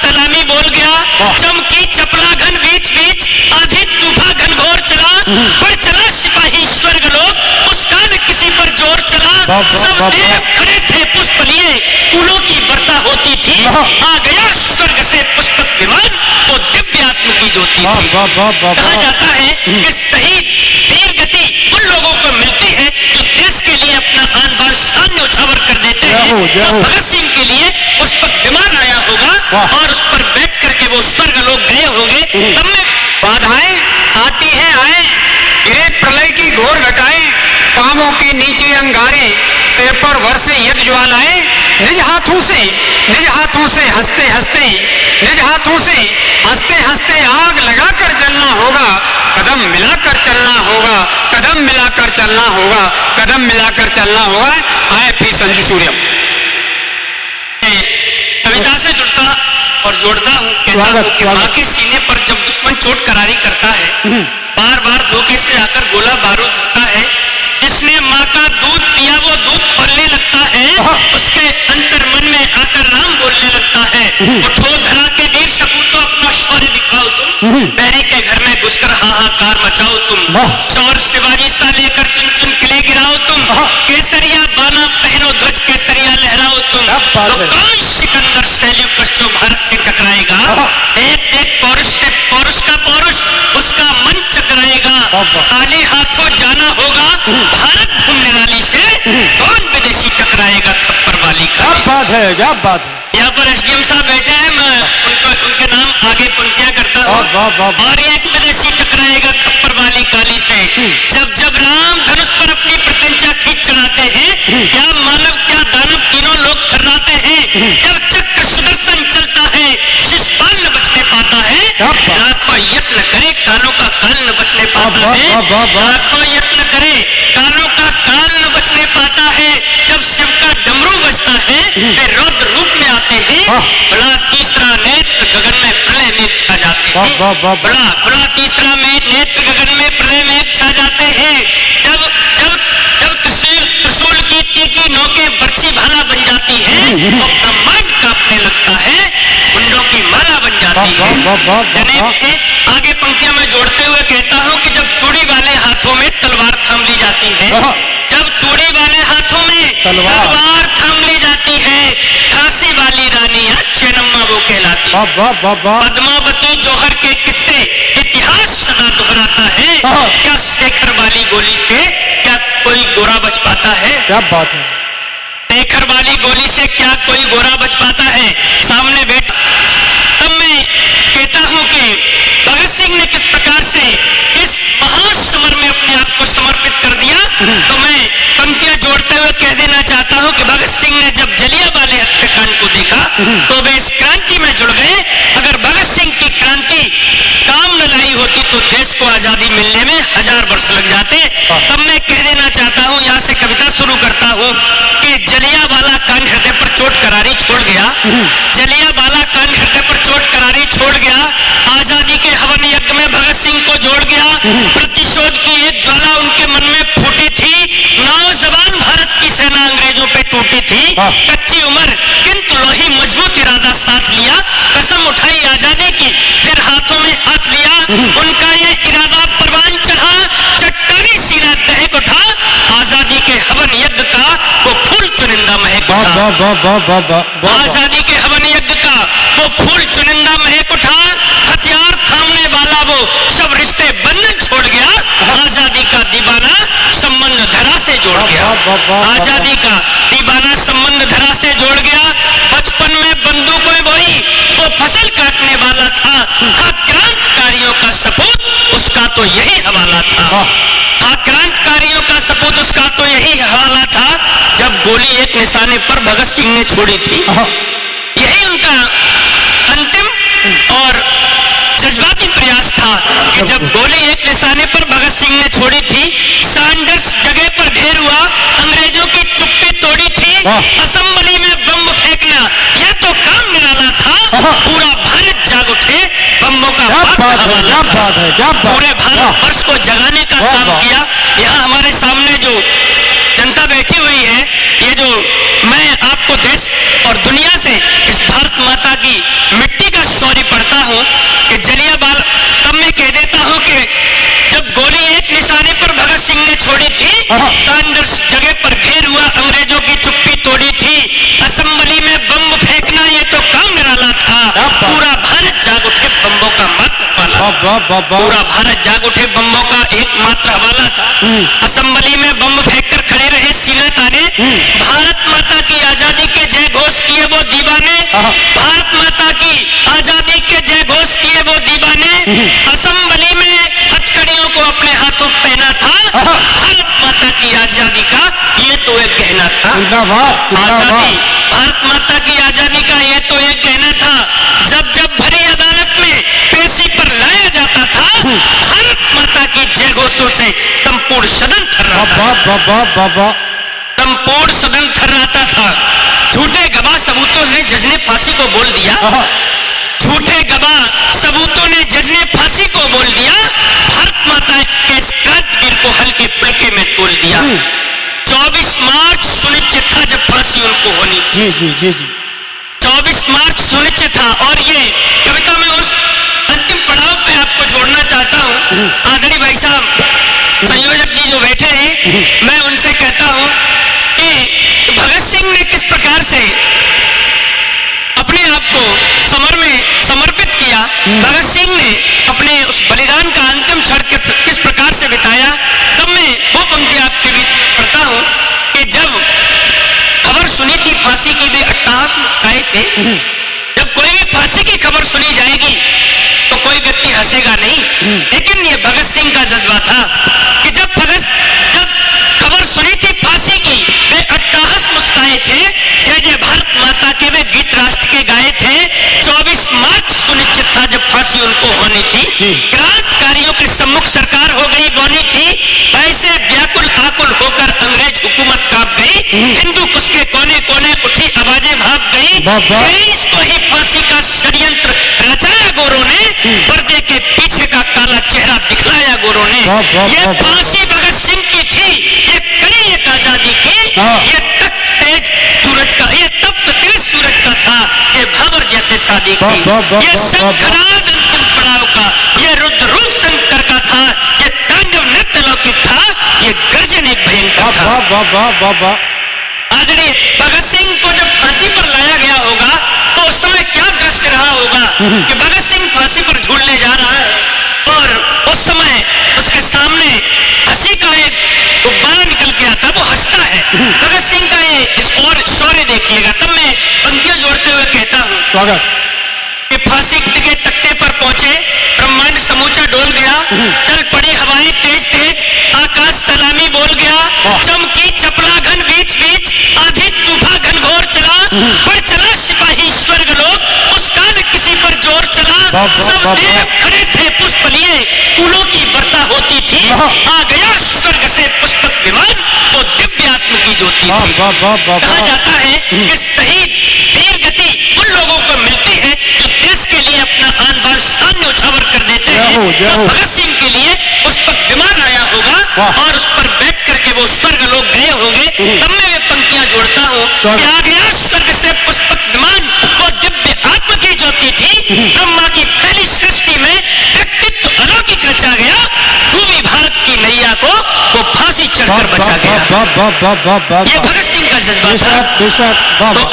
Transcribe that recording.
सलामी बोल गया, चमकी चपला घन बीच बीच, आधी तूफा घनघोर चला, पर चला सिपाही स्वर्ग लोग, उसका न किसी पर जोर चला, सब देव खड़े थे पुष्प लिए, फूलों की वर्षा होती थी, आ गया स्वर्ग से पुष्पक विमान, वो दिव्यात्म की ज्योति थी। कहा जाता है कि शहीद वीर गति उन लोगों को मिलती है जो देश के लिए अपना आन बान शान न्यौछावर कर देते हैं। तो भगत सिंह के लिए पुष्पक विमान आया होगा और उस पर बैठ करके वो स्वर्ग लोग गए होंगे। तब में बाधाएं आती हैं आए, गिरे प्रलय की घोर घटाएं, पांवों के नीचे अंगारे, सिर पर वर्षे यज्ञ ज्वालाएं, निज हाथों से हंसते हंसते, निज हाथों से हंसते हंसते आग लगाकर जलना होगा, कदम मिलाकर चलना होगा, कदम मिलाकर चलना होगा, कदम मिलाकर चलना होगा। आए पी संजू सूर्यम। कविता से जुड़ता और जोड़ता हूँ, कहता हूँ कि माँ के सीने पर जब दुश्मन चोट करारी करता है, बार बार धोखे से आकर गोला बारूद धरता है, जिसने माँ का दूध पिया वो दूध खोलने लगता है, उसके अंतर मन में आकर राम बोलने लगता है, उठो धरा के वीर सपूतों अपना शौर्य दिखाओ तुम, बैरी के घर में घुसकर हाहाकार मचाओ तुम, शौर्य शिवाजी सा लेकर चुन चुन किले गिराओ तुम, केसरिया बाना पहनो ध्वज केसरिया लहराओ तुम, तो कौन सिकंदर सैल्यूकस जो भारत से टकराएगा, एक एक पौरुष से पौरुष का पौरुष उसका मन चकराएगा, खाली हाथों जाना होगा भारत भूमि निराली से, कौन विदेशी टकराएगा खप्पर वाली का। क्या बात है, क्या बात है। यहाँ पर एसडीएम साहब बैठे हैं, मैं उनके नाम आगे पंक्तियां करता हूँ। और एक विदेशी टकराएगा खप्पर वाली काली से, जब जब राम धनुष पर अपनी प्रत्यंचा खींच चढ़ाते हैं, क्या मानव क्या दानव तीनों लोग थर्राते हैं, जब चक्र सुदर्शन चलता है शिषपाल न बचने पाता है, लाखों यत्न करे कालों का काल न बचने पाता है, लाखों यत्न करे कालों का काल न बचने पाता है, जब शिव का डमरू बजता है वे रौद्र रूप में आते हैं, भला तीसरा नेत्र गगन में प्रलय में छा जाते हैं, भला तीसरा नेत्र गगन में प्रलय में छा जाते हैं, जब जब जब त्रिशूल की तीखी नोकें बरछी भाला बन जाती है और ब्रह्मांड कांपने लगता है, मुंडों की माला बन जाती है। जनेब के आगे पंक्तियां में जोड़ते हुए कहता हूं कि जब चूड़ी वाले हाथों में तलवार थाम ली जाती है, जब चूड़ी वाले हाथों में तलवार थाम ली जाती है, झांसी वाली रानियां चेन्नम्मा वो कहलाती है। पद्मावती जौहर के किस्से इतिहास सदा दोहराता है, क्या शेखर वाली गोली से क्या कोई गोरा बच पाता है। क्या बात है। शेखर वाली गोली से क्या कोई गोरा बच पाता है, सामने बैठा। तब मैं कहता हूं कि भगत सिंह ने किस प्रकार से इस महान समर में अपने आप को समर्पित कर दिया, तो मैं पंक्तियां जोड़ते हुए कह देना चाहता हूं कि भगत सिंह ने जब जलियांवाले हत्याकांड को देखा तो वे इस क्रांति में जुड़ गए। अगर भगत सिंह की क्रांति काम न लाई होती तो देश को आजादी मिलने में 1000 वर्ष लग जाते। तब मैं कह देना चाहता हूं, यहां से कविता शुरू करता हूं कि जलियांवाला कांड हृदय पर चोट करारी छोड़ गया, जलियांवाला कांड हृदय पर चोट करारी छोड़ गया, आजादी के हवन यज्ञ में भगत सिंह को जोड़ गया, प्रतिशोध की एक ज्वाला उनके मन में फूटी थी, नौजवान भारत की सेना अंग्रेजों पे टूटी थी, कच्ची उम्र किंतु लोही मजबूत इरादा साथ लिया, कसम उठाई आजादी की फिर हाथों में हाथ लिया, उनका ये इरादा परवान चढ़ा, चट्टानी सीना दहक उठा, आजादी के हवन यज्ञ का वो फूल चुनिंदा महक उठा, आजादी के हवन यज्ञ का वो फूल चुनिंदा महक उठा, हथियार थामने वाला वो सब रिश्ते बंधन छोड़ गया, आजादी का दीवाना संबंध धरा से जोड़ गया, आजादी का दीवाना संबंध धरा से जोड़ गया, बचपन में बंदूकों बोई वो फसल काटने वाला था, क्रांतिकारियों का सपूत उसका तो यही हवाला था, क्रांतिकारियों का सपूत उसका तो यही हवाला था, जब गोली एक निशाने पर भगत सिंह ने छोड़ी थी, यही उनका अंतिम और जज्बाती प्रयास था कि जब गोली एक निशाने पर भगत सिंह ने छोड़ी थी, सैंडर्स जगह पर ढेर हुआ, अंग्रेजों की चुप्पी तोड़ी थी, असेंबली में बम फेंकना यह तो काम निराला था, पूरा भारत जाग उठे, बम्बों का हवाला था, पूरे भारत वर्ष को जगाने का काम किया। यहाँ हमारे सामने जो जनता बैठी हुई है, ये जो मैं आपको देश और दुनिया से इस भारत माता की मिट्टी का वाह। पूरा भारत जाग उठे, बम्बों का एकमात्र हवाला था। असेंबली में बम फेंककर खड़े रहे सीना ताने, भारत माता की आजादी के जय घोष किए वो दीवाने, भारत माता की आजादी के जय घोष किए वो दीवाने, असेंबली में हथकड़ियों को अपने हाथों पहना था, भारत माता की आजादी का ये तो एक गहना था। जिंदाबाद आजादी, जिंदाबाद। भारत माता की आजादी का ये तो एक गहना था। जब जब भरी अदालत में पेशी पर लाया जाता था, भारत माता की जय घोषों से संपूर्ण सदन थर्राता था। संपूर्ण सदन थर्राता था। झूठे गवाह सबूतों से जज ने फांसी को बोल दिया, झूठे गवाह सबूतों ने जज ने फांसी को बोल दिया, भारत माता के इस क्रांतिवीर को हल्के फुल्के में तोल दिया। 24 मार्च सुनिश्चित था जब फांसी उनको होनी थी। जी जी जी जी। 24 मार्च सुनिश्चित था। और ये कविता में उस अंतिम पड़ाव पे आपको जोड़ना चाहता हूँ। आदरणीय भाई साहब संयोजक जी जो बैठे हैं, मैं उनसे कहता हूँ कि भगत सिंह ने किस प्रकार से अपने आप को समर में समर्पित किया, भगत सिंह ने अपने उस बलिदान का अंतिम क्षण किस प्रकार से बिताया। तब मैं वो पंक्ति आपके बीच पढ़ता हूँ कि जब खबर सुनी थी फांसी की, वे अट्टहास मुस्कुराए थे। जब कोई भी फांसी की खबर सुनी जाएगी तो कोई व्यक्ति हंसेगा नहीं, लेकिन ये भगत सिंह का जज्बा था कि जब खबर सुनी थी फांसी की, वे अट्टहास मुस्कुराए थे, जय जय भारत माता के वे गीत राष्ट्र के गाए थे। 24 मार्च सुनिश्चित था जब फांसी उनको होनी थी, क्रांतिकारियों के सम्मुख सरकार हो गई बनी थी, ऐसे व्याकुल आकुल होकर अंग्रेज हुकूमत कांप गई, हिंदू कुछ के कोने कोने उठी आवाजें भाग गई, को ही फांसी का षड्यंत्र रचाया गोरों ने, पर्दे के पीछे का काला चेहरा दिखलाया गोरों ने। ये फांसी भगत सिंह की थी, ये कड़ी एक आजादी की, ये तख्त तेज सूरज का, ये तप्त तेज सूरज का था, ये भाबर जैसे शादी की, ये शंखनाद अंतिम पड़ाव का, ये रुद्र रूप शंकर का था, ये तांडव नृत्य लौकिक था, ये गर्जन एक भयंकर था। आदरणीय भगत सिंह को जब फांसी पर लाया गया होगा तो उस समय क्या दृश्य रहा होगा कि भगत सिंह फांसी पर झूलने जा रहा है और उस समय उसके सामने हंसी का एक गुब्बारा निकल के आता, वो हंसता है। भगत सिंह का ये और शौर्य देखिएगा। तब मैं पंक्तियां जोड़ते हुए कहता हूँ कि फांसी के तख्ते पर पहुंचे, ब्रह्मांड समूचा डोल गया, चल पड़ी हवाएं तेज तेज, आकाश सलामी बोल गया, चमकी चपला घन बीच बीच, आधी तूफा घनघोर चला, बढ़ चला सिपाही स्वर्ग लोग, उस काल किसी पर जोर चला, सब देव खड़े थे पुष्प लिए, फूलों की वर्षा होती थी, आ गया स्वर्ग से पुष्पक विमान, वो दिव्य आत्म की ज्योति थी। कहा जाता है कि शहीद वीर गति उन लोगों को मिलती है जो देश के लिए अपना आन बान शान न्यौछावर कर देते हैं। तो भगत सिंह के लिए पुष्पक विमान आया होगा और उस पर बैठ करके वो स्वर्ग लोग गए होंगे। तब मैं वे पंक्तियां जोड़ता हूँ कि आ गया स्वर्ग से पुष्पक विमान, वो दिव्य आत्म की ज्योति थी, ब्रह्मा की फैली सृष्टि में व्यक्तित्व अलौकिक रचा गया, भूमि भारत की नैया को वो फांसी चढ़कर बचा गया। ये भगत सिंह का जज्बा था।